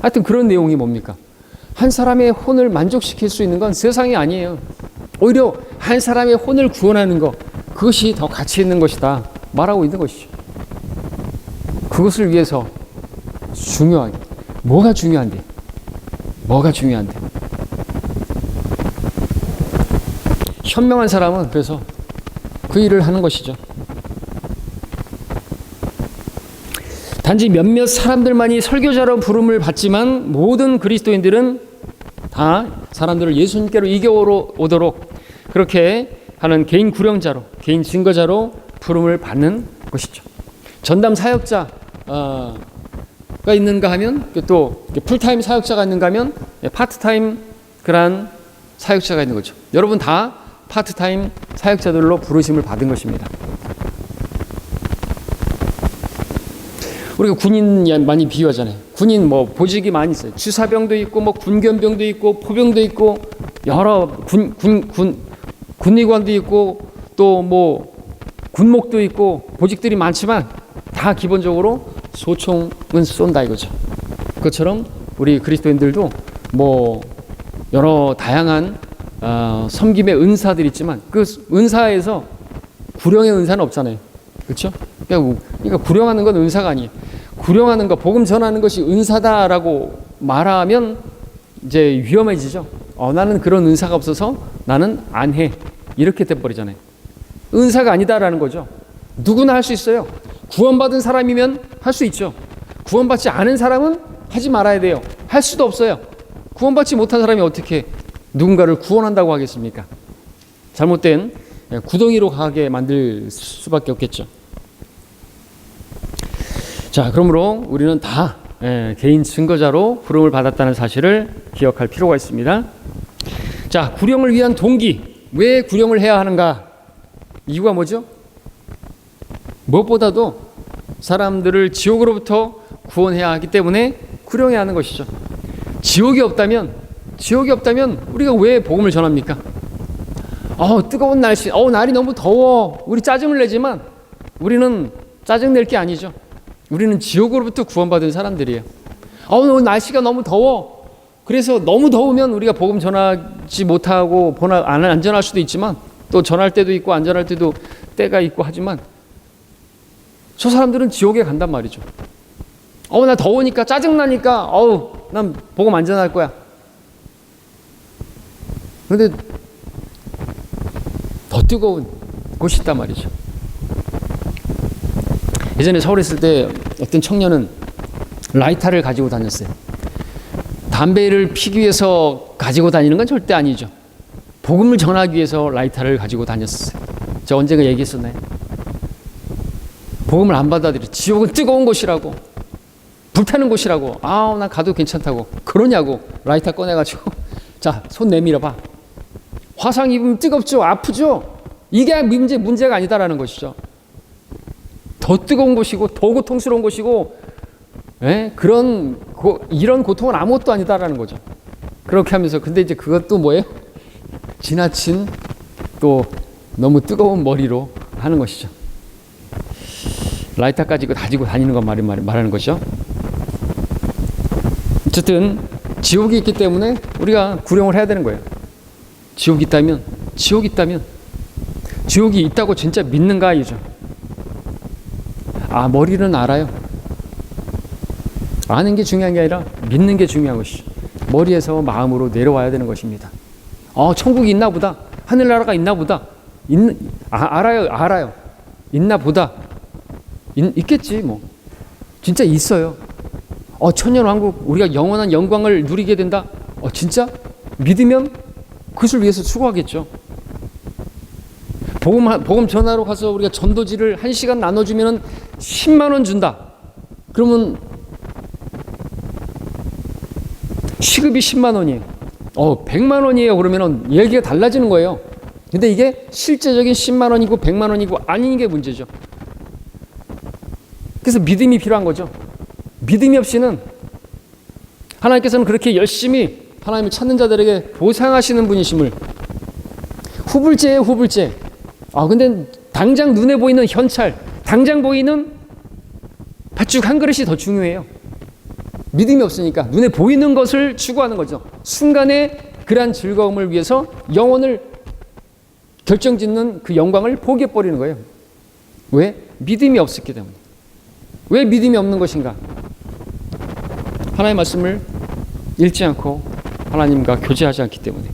A: 하여튼 그런 내용이 뭡니까? 한 사람의 혼을 만족시킬 수 있는 건 세상이 아니에요. 오히려 한 사람의 혼을 구원하는 것, 그것이 더 가치 있는 것이다 말하고 있는 것이죠. 그것을 위해서 중요하게 뭐가 중요한데? 현명한 사람은 그래서 그 일을 하는 것이죠. 단지 몇몇 사람들만이 설교자로 부름을 받지만 모든 그리스도인들은 다 사람들을 예수님께로 이겨오도록 그렇게 하는 개인 구령자로, 개인 증거자로 부름을 받는 것이죠. 전담 사역자가 있는가 하면 또 풀타임 사역자가 있는가 하면 파트타임 그런 사역자가 있는 거죠. 여러분 다 파트타임 사역자들로 부르심을 받은 것입니다. 우리가 군인 많이 비유하잖아요. 군인 뭐 보직이 많이 있어요. 주사병도 있고 뭐 군견병도 있고 포병도 있고 여러 군의관도 있고 또 뭐 군목도 있고 보직들이 많지만 다 기본적으로 소총은 쏜다 이거죠. 그것처럼 우리 그리스도인들도 뭐 여러 다양한 섬김의 은사들이 있지만 그 은사에서 구령의 은사는 없잖아요. 그렇죠? 그러니까 구령하는 건 은사가 아니에요. 구령하는 거, 복음 전하는 것이 은사다라고 말하면 이제 위험해지죠. 나는 그런 은사가 없어서 나는 안 해. 이렇게 돼버리잖아요. 은사가 아니다라는 거죠. 누구나 할 수 있어요. 구원받은 사람이면 할 수 있죠. 구원받지 않은 사람은 하지 말아야 돼요. 할 수도 없어요. 구원받지 못한 사람이 어떻게 누군가를 구원한다고 하겠습니까? 잘못된 구덩이로 가게 만들 수밖에 없겠죠. 자, 그러므로 우리는 다 개인 증거자로 부름을 받았다는 사실을 기억할 필요가 있습니다. 자, 구령을 위한 동기. 왜 구령을 해야 하는가? 이유가 뭐죠? 무엇보다도 사람들을 지옥으로부터 구원해야 하기 때문에 구령해야 하는 것이죠. 지옥이 없다면 우리가 왜 복음을 전합니까? 뜨거운 날씨, 날이 너무 더워. 우리 짜증을 내지만 우리는 짜증 낼 게 아니죠. 우리는 지옥으로부터 구원받은 사람들이에요. 오늘 날씨가 너무 더워. 그래서 너무 더우면 우리가 복음 전하지 못하고 안 전할 수도 있지만 또 전할 때도 있고 안 전할 때도 때가 있고 하지만 저 사람들은 지옥에 간단 말이죠. 나 더우니까 짜증나니까 난 복음 안 전할 거야. 그런데 더 뜨거운 곳이 있단 말이죠. 예전에 서울에 있을 때 어떤 청년은 라이터를 가지고 다녔어요. 담배를 피기 위해서 가지고 다니는 건 절대 아니죠. 복음을 전하기 위해서 라이터를 가지고 다녔어요. 제가 언젠가 얘기했었나요? 복음을 안 받아들여. 지옥은 뜨거운 곳이라고, 불타는 곳이라고. 난 가도 괜찮다고. 그러냐고. 라이터 꺼내가지고 자, 손 내밀어 봐. 화상 입으면 뜨겁죠, 아프죠. 이게 문제가 아니다라는 것이죠. 더 뜨거운 곳이고 더 고통스러운 곳이고, 이런 고통은 아무것도 아니다라는 거죠. 그렇게 하면서 근데 이제 그것도 뭐예요? 지나친 또 너무 뜨거운 머리로 하는 것이죠. 라이터까지 가지고 다니는 건 말하는 것이죠. 어쨌든 지옥이 있기 때문에 우리가 구령을 해야 되는 거예요. 지옥이 있다면 지옥이 있다고 진짜 믿는가 이죠. 머리는 알아요. 아는 게 중요한 게 아니라 믿는 게 중요한 것이죠. 머리에서 마음으로 내려와야 되는 것입니다. 천국이 있나 보다. 하늘나라가 있나 보다. 알아요. 있나 보다. 있겠지 뭐. 진짜 있어요. 천년왕국, 우리가 영원한 영광을 누리게 된다. 진짜? 믿으면 그것을 위해서 추구하겠죠. 복음 전하러 가서 우리가 전도지를 1시간 나눠주면 10만 원 준다. 그러면 시급이 10만 원이에요. 100만 원이에요. 그러면 얘기가 달라지는 거예요. 근데 이게 실제적인 10만 원이고 100만 원이고 아닌 게 문제죠. 그래서 믿음이 필요한 거죠. 믿음이 없이는 하나님께서는 그렇게 열심히 하나님을 찾는 자들에게 보상하시는 분이심을. 후불제예요, 후불제. 근데 당장 눈에 보이는 현찰, 당장 보이는 팥죽 한 그릇이 더 중요해요. 믿음이 없으니까 눈에 보이는 것을 추구하는 거죠. 순간의 그러한 즐거움을 위해서 영혼을 결정짓는 그 영광을 포기해버리는 거예요. 왜? 믿음이 없었기 때문에. 왜 믿음이 없는 것인가? 하나님의 말씀을 읽지 않고 하나님과 교제하지 않기 때문에.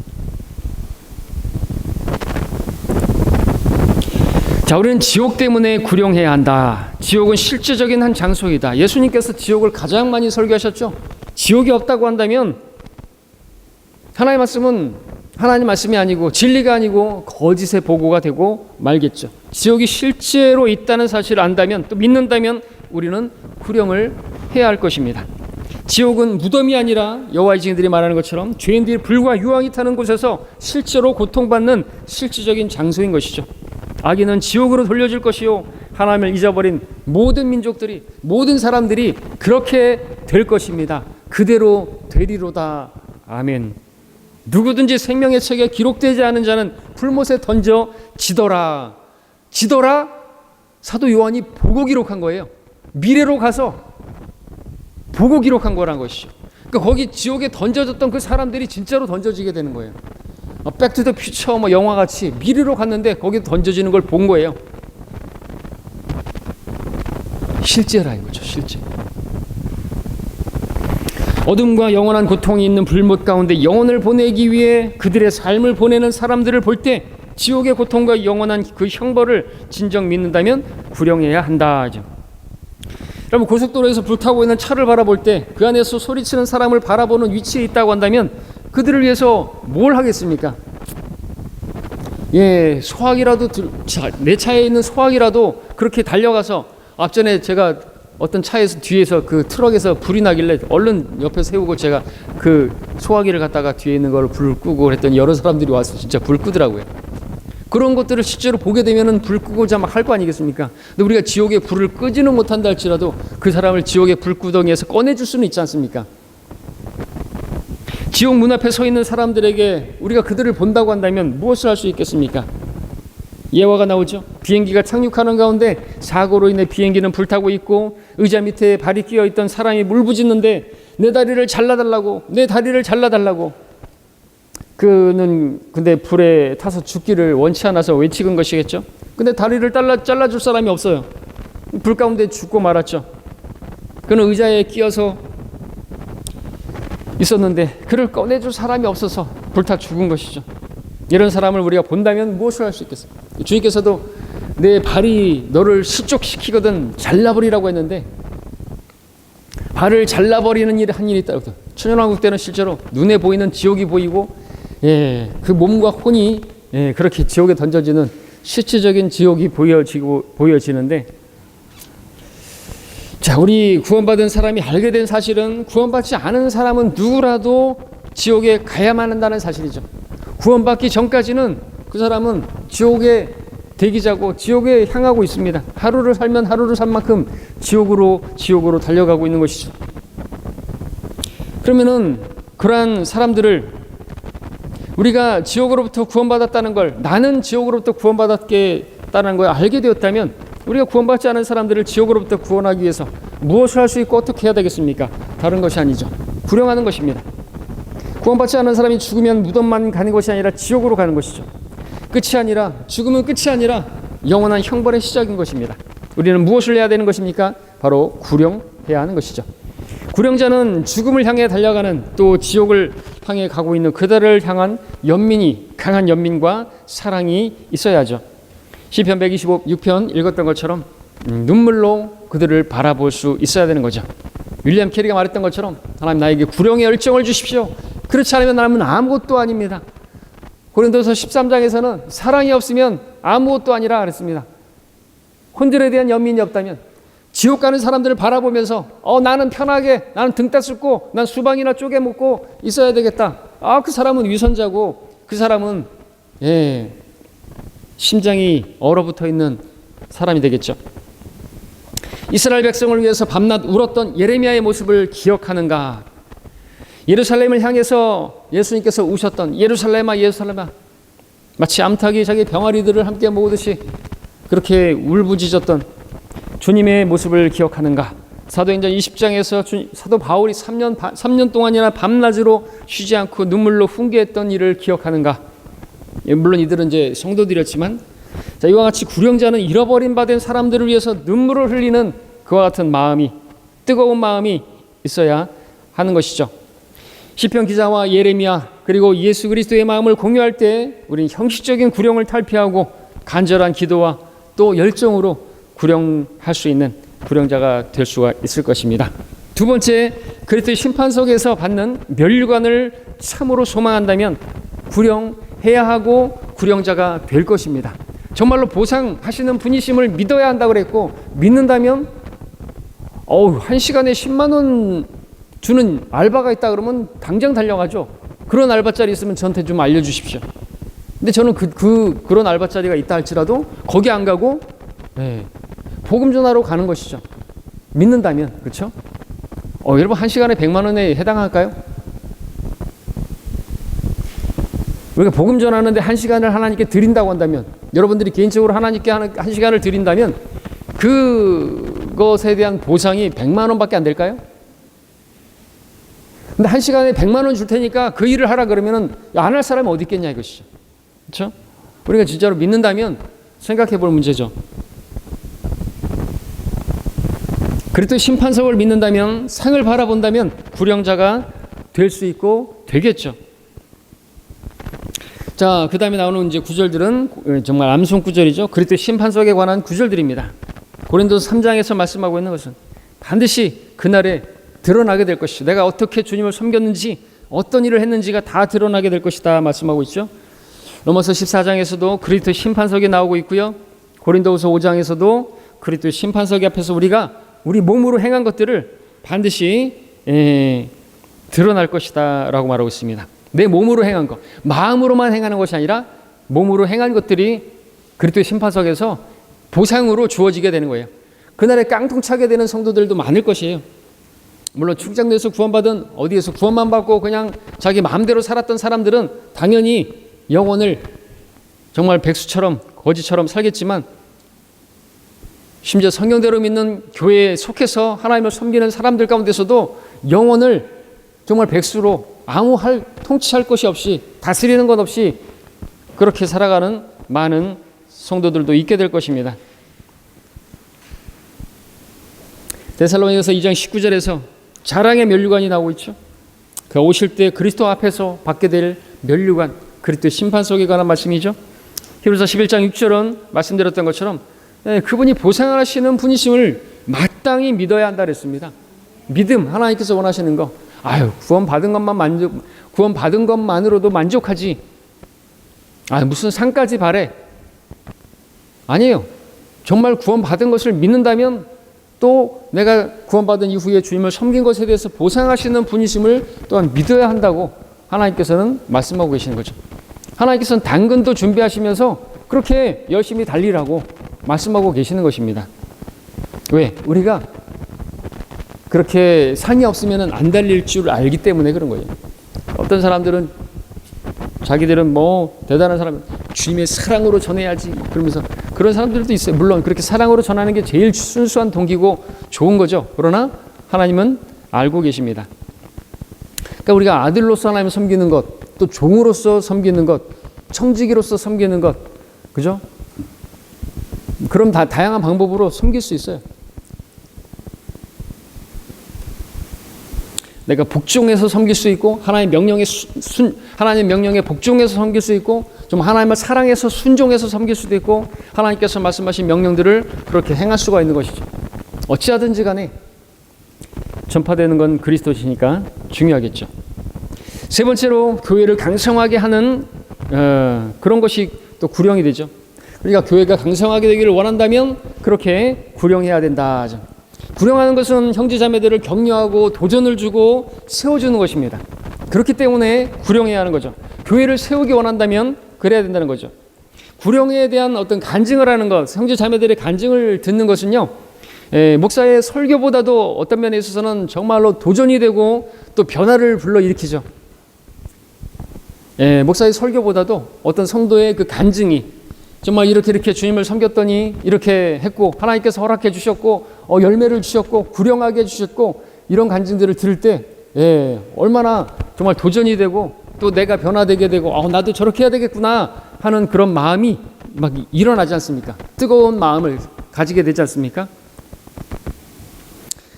A: 자, 우리는 지옥 때문에 구령해야 한다. 지옥은 실제적인 한 장소이다. 예수님께서 지옥을 가장 많이 설교하셨죠. 지옥이 없다고 한다면 하나님의 말씀은 하나님 말씀이 아니고 진리가 아니고 거짓의 보고가 되고 말겠죠. 지옥이 실제로 있다는 사실을 안다면, 또 믿는다면 우리는 구령을 해야 할 것입니다. 지옥은 무덤이 아니라 여호와의 증인들이 말하는 것처럼 죄인들이 불과 유황이 타는 곳에서 실제로 고통받는 실질적인 장소인 것이죠. 악인은 지옥으로 돌려질 것이요, 하나님을 잊어버린 모든 민족들이, 모든 사람들이 그렇게 될 것입니다. 그대로 되리로다. 아멘. 누구든지 생명의 책에 기록되지 않은 자는 불못에 던져 지더라. 지더라? 사도 요한이 보고 기록한 거예요. 미래로 가서 보고 기록한 거란 것이죠. 그러니까 거기 지옥에 던져졌던 그 사람들이 진짜로 던져지게 되는 거예요. 백투더 퓨처 뭐 영화같이 미래로 갔는데 거기 던져지는 걸 본 거예요. 실제라는 거죠. 실제. 어둠과 영원한 고통이 있는 불못 가운데 영혼을 보내기 위해 그들의 삶을 보내는 사람들을 볼 때 지옥의 고통과 영원한 그 형벌을 진정 믿는다면 구령해야 한다. 여러분, 고속도로에서 불타고 있는 차를 바라볼 때 그 안에서 소리치는 사람을 바라보는 위치에 있다고 한다면 그들을 위해서 뭘 하겠습니까? 예, 소화기라도 내 차에 있는 소화기라도 그렇게 달려가서, 앞전에 제가 어떤 차에서 뒤에서 그 트럭에서 불이 나길래 얼른 옆에 세우고 제가 그 소화기를 갖다가 뒤에 있는 걸 불을 끄고 그랬더니 여러 사람들이 와서 진짜 불 끄더라고요. 그런 것들을 실제로 보게 되면은 불 끄고자 막 할 거 아니겠습니까? 근데 우리가 지옥에 불을 끄지는 못한다 할지라도 그 사람을 지옥의 불구덩이에서 꺼내줄 수는 있지 않습니까? 지옥 문 앞에 서 있는 사람들에게 우리가 그들을 본다고 한다면 무엇을 할 수 있겠습니까? 예화가 나오죠. 비행기가 착륙하는 가운데 사고로 인해 비행기는 불타고 있고 의자 밑에 발이 끼어 있던 사람이 물부짖는데 내 다리를 잘라달라고, 내 다리를 잘라달라고. 그는 근데 불에 타서 죽기를 원치 않아서 외치는 것이겠죠. 근데 다리를 잘라줄 사람이 없어요. 불 가운데 죽고 말았죠. 그는 의자에 끼어서 있었는데 그를 꺼내줄 사람이 없어서 불타 죽은 것이죠. 이런 사람을 우리가 본다면 무엇을 할 수 있겠어요? 주님께서도 내 발이 너를 실족시키거든 잘라버리라고 했는데 발을 잘라버리는 일 한 일이 있다. 천연왕국 때는 실제로 눈에 보이는 지옥이 보이고, 예, 그 몸과 혼이, 예, 그렇게 지옥에 던져지는 실질적인 지옥이 보여지는데, 자, 우리 구원받은 사람이 알게 된 사실은 구원받지 않은 사람은 누구라도 지옥에 가야만 한다는 사실이죠. 구원받기 전까지는 그 사람은 지옥의 대기자고 지옥에 향하고 있습니다. 하루를 살면 하루를 산 만큼 지옥으로 달려가고 있는 것이죠. 그러면은 그러한 사람들을 우리가 지옥으로부터 구원받았다는 걸, 나는 지옥으로부터 구원받았다는 걸 알게 되었다면 우리가 구원받지 않은 사람들을 지옥으로부터 구원하기 위해서 무엇을 할 수 있고 어떻게 해야 되겠습니까? 다른 것이 아니죠. 구령하는 것입니다. 구원받지 않은 사람이 죽으면 무덤만 가는 것이 아니라 지옥으로 가는 것이죠. 죽음은 끝이 아니라 영원한 형벌의 시작인 것입니다. 우리는 무엇을 해야 되는 것입니까? 바로 구령해야 하는 것이죠. 구령자는 죽음을 향해 달려가는, 또 지옥을 향해 가고 있는 그들을 향한 강한 연민과 사랑이 있어야죠. 시편 126편 읽었던 것처럼 눈물로 그들을 바라볼 수 있어야 되는 거죠. 윌리엄 캐리가 말했던 것처럼 하나님 나에게 구령의 열정을 주십시오. 그렇지 않으면 나는 아무것도 아닙니다. 고린도서 13장에서는 사랑이 없으면 아무것도 아니라 그랬습니다. 혼들에 대한 연민이 없다면, 지옥 가는 사람들을 바라보면서 나는 편하게, 나는 등 따숩고 난 수박이나 쪼개 먹고 있어야 되겠다. 그 사람은 위선자고 그 사람은 심장이 얼어붙어 있는 사람이 되겠죠. 이스라엘 백성을 위해서 밤낮 울었던 예레미야의 모습을 기억하는가? 예루살렘을 향해서 예수님께서 우셨던 예루살렘아 예루살렘아, 마치 암탉이 자기 병아리들을 함께 모으듯이 그렇게 울부짖었던 주님의 모습을 기억하는가? 사도행전 20장에서 사도 바울이 3년 동안이나 밤낮으로 쉬지 않고 눈물로 훈계했던 일을 기억하는가? 물론 이들은 이제 성도들이었지만, 자, 이와 같이 구령자는 잃어버린 바 된 사람들을 위해서 눈물을 흘리는 그와 같은 마음이, 뜨거운 마음이 있어야 하는 것이죠. 시편 기자와 예레미야 그리고 예수 그리스도의 마음을 공유할 때 우리는 형식적인 구령을 탈피하고 간절한 기도와 또 열정으로 구령할 수 있는 구령자가 될 수가 있을 것입니다. 두 번째, 그리스도의 심판석에서 받는 면류관을 참으로 소망한다면 구령해야 하고 구령자가 될 것입니다. 정말로 보상하시는 분이심을 믿어야 한다고 그랬고, 믿는다면 한 시간에 10만 원 주는 알바가 있다 그러면 당장 달려가죠. 그런 알바자리 있으면 저한테 좀 알려주십시오. 근데 저는 그런 알바자리가 있다 할지라도 거기 안 가고 복음 전하러 가는 것이죠. 믿는다면, 그렇죠? 여러분 1시간에 100만 원에 해당할까요? 우리가 복음 전하는데 1시간을 하나님께 드린다고 한다면, 여러분들이 개인적으로 하나님께 1시간을 드린다면 그것에 대한 보상이 100만 원밖에 안 될까요? 근데 1시간에 100만 원 줄 테니까 그 일을 하라 그러면은 안 할 사람이 어디 있겠냐 이것이죠. 그렇죠? 우리가 진짜로 믿는다면 생각해 볼 문제죠. 그리고 심판석을 믿는다면, 상을 바라본다면 구령자가 될 수 있고 되겠죠. 자, 그 다음에 나오는 이제 구절들은 정말 암송 구절이죠. 그리스도 심판석에 관한 구절들입니다. 고린도서 3장에서 말씀하고 있는 것은 반드시 그날에 드러나게 될 것이죠. 내가 어떻게 주님을 섬겼는지, 어떤 일을 했는지가 다 드러나게 될 것이다 말씀하고 있죠. 로마서 14장에서도 그리스도 심판석이 나오고 있고요. 고린도후서 5장에서도 그리스도 심판석 앞에서 우리 몸으로 행한 것들을 반드시 드러날 것이다 라고 말하고 있습니다. 내 몸으로 행한 것, 마음으로만 행하는 것이 아니라 몸으로 행한 것들이 그리스도의 심판석에서 보상으로 주어지게 되는 거예요. 그날에 깡통차게 되는 성도들도 많을 것이에요. 물론 축장돼서 구원받은, 어디에서 구원만 받고 그냥 자기 마음대로 살았던 사람들은 당연히 영혼을 정말 백수처럼 거지처럼 살겠지만, 심지어 성경대로 믿는 교회에 속해서 하나님을 섬기는 사람들 가운데서도 영혼을 정말 백수로 아무 통치할 것이 없이, 다스리는 것 없이 그렇게 살아가는 많은 성도들도 있게 될 것입니다. 데살로니가서 2장 19절에서 자랑의 면류관이 나오고 있죠. 그 오실 때 그리스도 앞에서 받게 될 면류관, 그리스도 심판석에 관한 말씀이죠. 히브리서 11장 6절은 말씀드렸던 것처럼 그분이 보상을 하시는 분이심을 마땅히 믿어야 한다 그랬습니다. 믿음, 하나님께서 원하시는 거. 구원받은 것만으로도 만족하지. 무슨 상까지 바래. 아니에요. 정말 구원받은 것을 믿는다면 또 내가 구원받은 이후에 주님을 섬긴 것에 대해서 보상하시는 분이심을 또한 믿어야 한다고 하나님께서는 말씀하고 계시는 거죠. 하나님께서는 당근도 준비하시면서 그렇게 열심히 달리라고 말씀하고 계시는 것입니다. 왜? 우리가 그렇게 상이 없으면 안 달릴 줄 알기 때문에 그런 거예요. 어떤 사람들은 자기들은 대단한 사람, 주님의 사랑으로 전해야지 그러면서, 그런 사람들도 있어요. 물론 그렇게 사랑으로 전하는 게 제일 순수한 동기고 좋은 거죠. 그러나 하나님은 알고 계십니다. 그러니까 우리가 아들로서 하나님을 섬기는 것, 또 종으로서 섬기는 것, 청지기로서 섬기는 것, 그죠? 그럼 다양한 방법으로 섬길 수 있어요. 내가 복종해서 섬길 수 있고, 하나님의 명령에 복종해서 섬길 수 있고, 좀 하나님을 사랑해서 순종해서 섬길 수도 있고, 하나님께서 말씀하신 명령들을 그렇게 행할 수가 있는 것이죠. 어찌하든지 간에 전파되는 건 그리스도시니까 중요하겠죠. 세 번째로 교회를 강성하게 하는 그런 것이 또 구령이 되죠. 그러니까 교회가 강성하게 되기를 원한다면 그렇게 구령해야 된다. 구령하는 것은 형제자매들을 격려하고 도전을 주고 세워주는 것입니다. 그렇기 때문에 구령해야 하는 거죠. 교회를 세우기 원한다면 그래야 된다는 거죠. 구령에 대한 어떤 간증을 하는 것, 형제자매들의 간증을 듣는 것은요, 목사의 설교보다도 어떤 면에 있어서는 정말로 도전이 되고 또 변화를 불러일으키죠. 목사의 설교보다도 어떤 성도의 그 간증이 정말 이렇게 주님을 섬겼더니 이렇게 했고, 하나님께서 허락해 주셨고, 열매를 주셨고, 구령하게 해주셨고, 이런 간증들을 들을 때 얼마나 정말 도전이 되고, 또 내가 변화되게 되고, 나도 저렇게 해야 되겠구나 하는 그런 마음이 막 일어나지 않습니까? 뜨거운 마음을 가지게 되지 않습니까?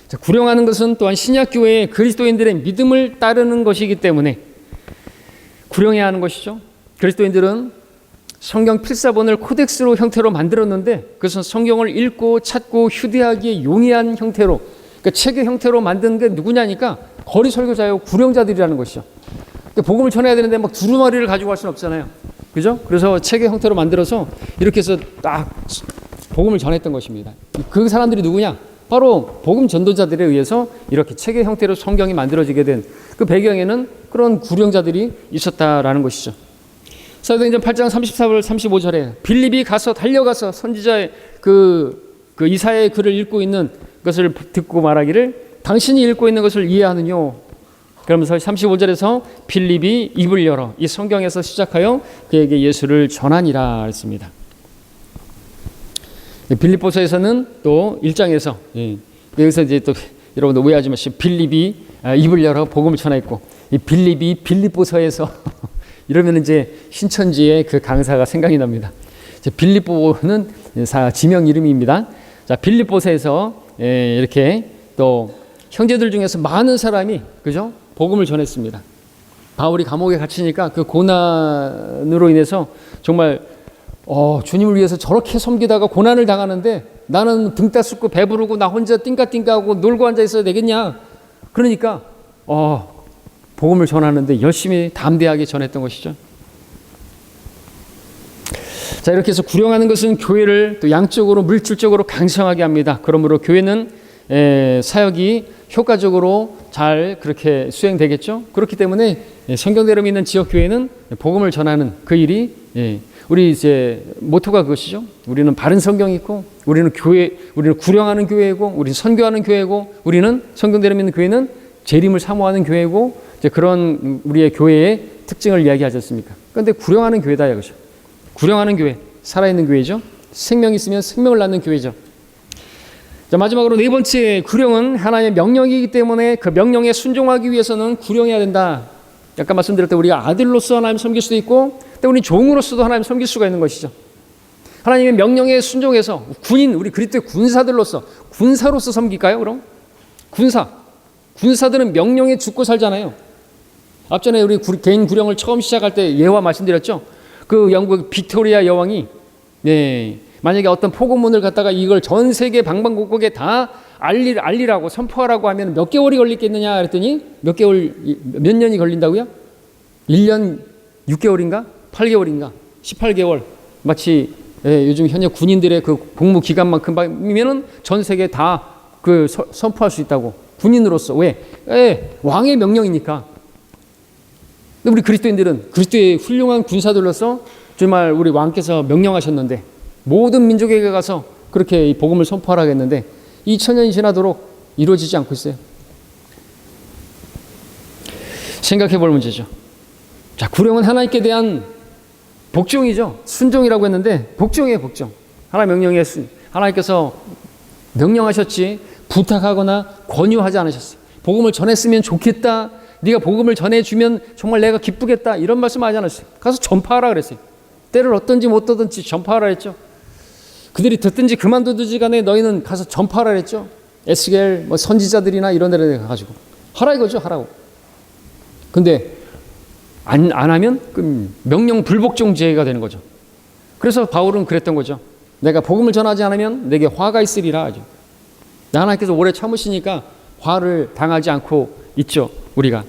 A: 자, 구령하는 것은 또한 신약교회의 그리스도인들의 믿음을 따르는 것이기 때문에 구령해야 하는 것이죠. 그리스도인들은 성경 필사본을 코덱스로 형태로 만들었는데, 그것은 성경을 읽고 찾고 휴대하기에 용이한 형태로, 그러니까 책의 형태로 만든 게 누구냐니까 거리 설교자요, 구령자들이라는 것이죠. 그러니까 복음을 전해야 되는데 막 두루마리를 가지고 갈 수는 없잖아요. 그죠? 그래서 책의 형태로 만들어서 이렇게 해서 딱 복음을 전했던 것입니다. 그 사람들이 누구냐? 바로 복음 전도자들에 의해서 이렇게 책의 형태로 성경이 만들어지게 된 그 배경에는 그런 구령자들이 있었다라는 것이죠. 사도행전 8장 34절 35절에 빌립이 달려가서 선지자의 그 이사야의 글을 읽고 있는 것을 듣고 말하기를, 당신이 읽고 있는 것을 이해하느뇨. 그러면서 35절에서 빌립이 입을 열어 이 성경에서 시작하여 그에게 예수를 전하니라 했습니다. 빌립보서에서는 또 1장에서 여기서 이제 또 여러분들 오해하지 마시고 빌립이 입을 열어 복음을 전하였고 이 빌립이 빌립보서에서 이러면 이제 신천지의 그 강사가 생각이 납니다. 빌립보는 지명 이름입니다. 자, 빌립보서에서 이렇게 또 형제들 중에서 많은 사람이 그죠? 복음을 전했습니다. 바울이 감옥에 갇히니까 그 고난으로 인해서 정말 주님을 위해서 저렇게 섬기다가 고난을 당하는데 나는 등 따숩고 배부르고 나 혼자 띵까띵까하고 놀고 앉아 있어야 되겠냐. 그러니까 복음을 전하는데 열심히 담대하게 전했던 것이죠. 자, 이렇게 해서 구령하는 것은 교회를 또 양적으로 물질적으로 강성하게 합니다. 그러므로 교회는 사역이 효과적으로 잘 그렇게 수행되겠죠. 그렇기 때문에 성경대로 믿는 지역 교회는 복음을 전하는 그 일이 우리 이제 모토가 그것이죠. 우리는 바른 성경이 있고 우리는 구령하는 교회이고 우리는 선교하는 교회고 우리는 성경대로 믿는 교회는 재림을 사모하는 교회고 이제 그런 우리의 교회의 특징을 이야기하지 않습니까? 그런데 구령하는 교회다 이거죠. 구령하는 교회, 살아있는 교회죠. 생명이 있으면 생명을 낳는 교회죠. 자, 마지막으로 네 번째, 구령은 하나님의 명령이기 때문에 그 명령에 순종하기 위해서는 구령해야 된다. 아까 말씀드렸던 우리가 아들로서 하나님 섬길 수도 있고 또 우리 종으로서도 하나님 섬길 수가 있는 것이죠. 하나님의 명령에 순종해서 우리 그리스도의 군사로서 섬길까요? 그럼 군사들은 명령에 죽고 살잖아요. 앞전에 우리 개인 구령을 처음 시작할 때 예화 말씀드렸죠. 그 영국 빅토리아 여왕이 만약에 어떤 포고문을 갖다가 이걸 전 세계 방방곡곡에 다 알리라고 선포하라고 하면 몇 개월이 걸리겠느냐 그랬더니 몇 년이 걸린다고요? 1년 6개월인가? 8개월인가? 18개월. 마치 요즘 현역 군인들의 그 복무 기간만큼이면은 전 세계에 다 그 선포할 수 있다고. 군인으로서. 왜? 왕의 명령이니까. 근데 우리 그리스도인들은 그리스도의 훌륭한 군사들로서 정말 우리 왕께서 명령하셨는데 모든 민족에게 가서 그렇게 이 복음을 선포하라고 했는데 2000년이 지나도록 이루어지지 않고 있어요. 생각해 볼 문제죠. 자, 구령은 하나님께 대한 복종이죠. 순종이라고 했는데 복종이에요, 복종. 하나님께서 명령하셨지 부탁하거나 권유하지 않으셨어요. 복음을 전했으면 좋겠다. 네가 복음을 전해주면 정말 내가 기쁘겠다. 이런 말씀 하지 않았어요. 가서 전파하라 그랬어요. 때를 얻든지 못 얻든지 전파하라 했죠. 그들이 듣든지 그만두든지 간에 너희는 가서 전파하라 했죠. 에스겔 선지자들이나 이런 데를 가가지고 하라 이거죠. 하라고. 근데 안 하면 그 명령 불복종죄가 되는 거죠. 그래서 바울은 그랬던 거죠. 내가 복음을 전하지 않으면 내게 화가 있으리라 하죠. 하나님께서 오래 참으시니까 화를 당하지 않고 있죠. 우리가.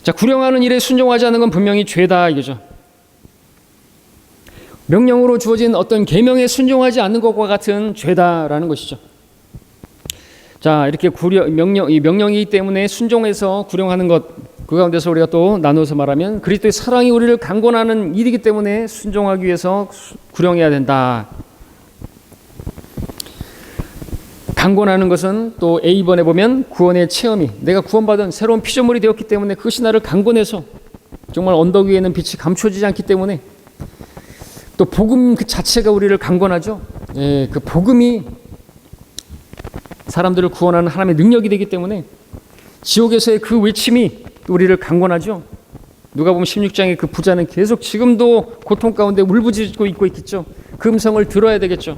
A: 자, 구령하는 일에 순종하지 않는 건 분명히 죄다 이거죠. 명령으로 주어진 어떤 계명에 순종하지 않는 것과 같은 죄다라는 것이죠. 자, 이렇게 명령이기 때문에 순종해서 구령하는 것, 그 가운데서 우리가 또 나눠서 말하면 그리스도의 사랑이 우리를 강권하는 일이기 때문에 순종하기 위해서 구령해야 된다. 강권하는 것은 또 A번에 보면 구원의 체험이 내가 구원받은 새로운 피조물이 되었기 때문에 그것이 나를 강권해서 정말 언덕 위에는 빛이 감춰지지 않기 때문에 또 복음 그 자체가 우리를 강권하죠. 그 복음이 사람들을 구원하는 하나님의 능력이 되기 때문에 지옥에서의 그 외침이 우리를 강권하죠. 누가 보면 16장의 그 부자는 계속 지금도 고통 가운데 울부짖고 있고 있겠죠. 그 음성을 들어야 되겠죠.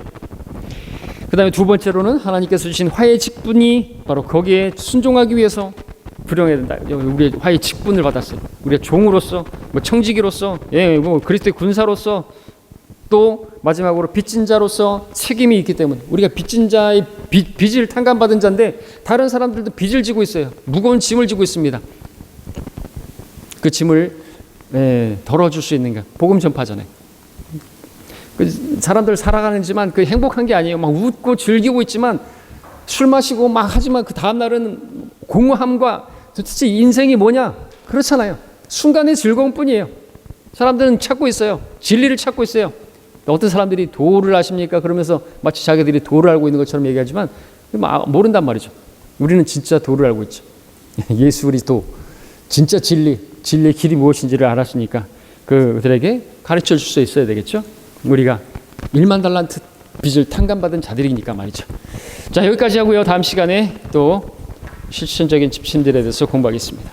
A: 그 다음에 두 번째로는 하나님께서 주신 화해의 직분이 바로 거기에 순종하기 위해서 구령해야 된다. 우리의 화해의 직분을 받았어요. 우리가 종으로서, 청지기로서, 그리스도의 군사로서, 또 마지막으로 빚진 자로서 책임이 있기 때문에 우리가 빚진 자의 빚을 탕감받은 자인데 다른 사람들도 빚을 지고 있어요. 무거운 짐을 지고 있습니다. 그 짐을 덜어줄 수 있는가? 복음 전파잖아요. 사람들 살아가는지만 그 행복한 게 아니에요. 막 웃고 즐기고 있지만 술 마시고 막 하지만 그 다음 날은 공허함과 도대체 인생이 뭐냐? 그렇잖아요. 순간의 즐거움뿐이에요. 사람들은 찾고 있어요. 진리를 찾고 있어요. 어떤 사람들이 도를 아십니까? 그러면서 마치 자기들이 도를 알고 있는 것처럼 얘기하지만 모른단 말이죠. 우리는 진짜 도를 알고 있죠. 예수 그리스도 진짜 진리의 길이 무엇인지를 알았으니까 그들에게 가르쳐 줄 수 있어야 되겠죠. 우리가 1만 달란트 빚을 탕감받은 자들이니까 말이죠. 자, 여기까지 하고요. 다음 시간에 또 실천적인 집신들에 대해서 공부하겠습니다.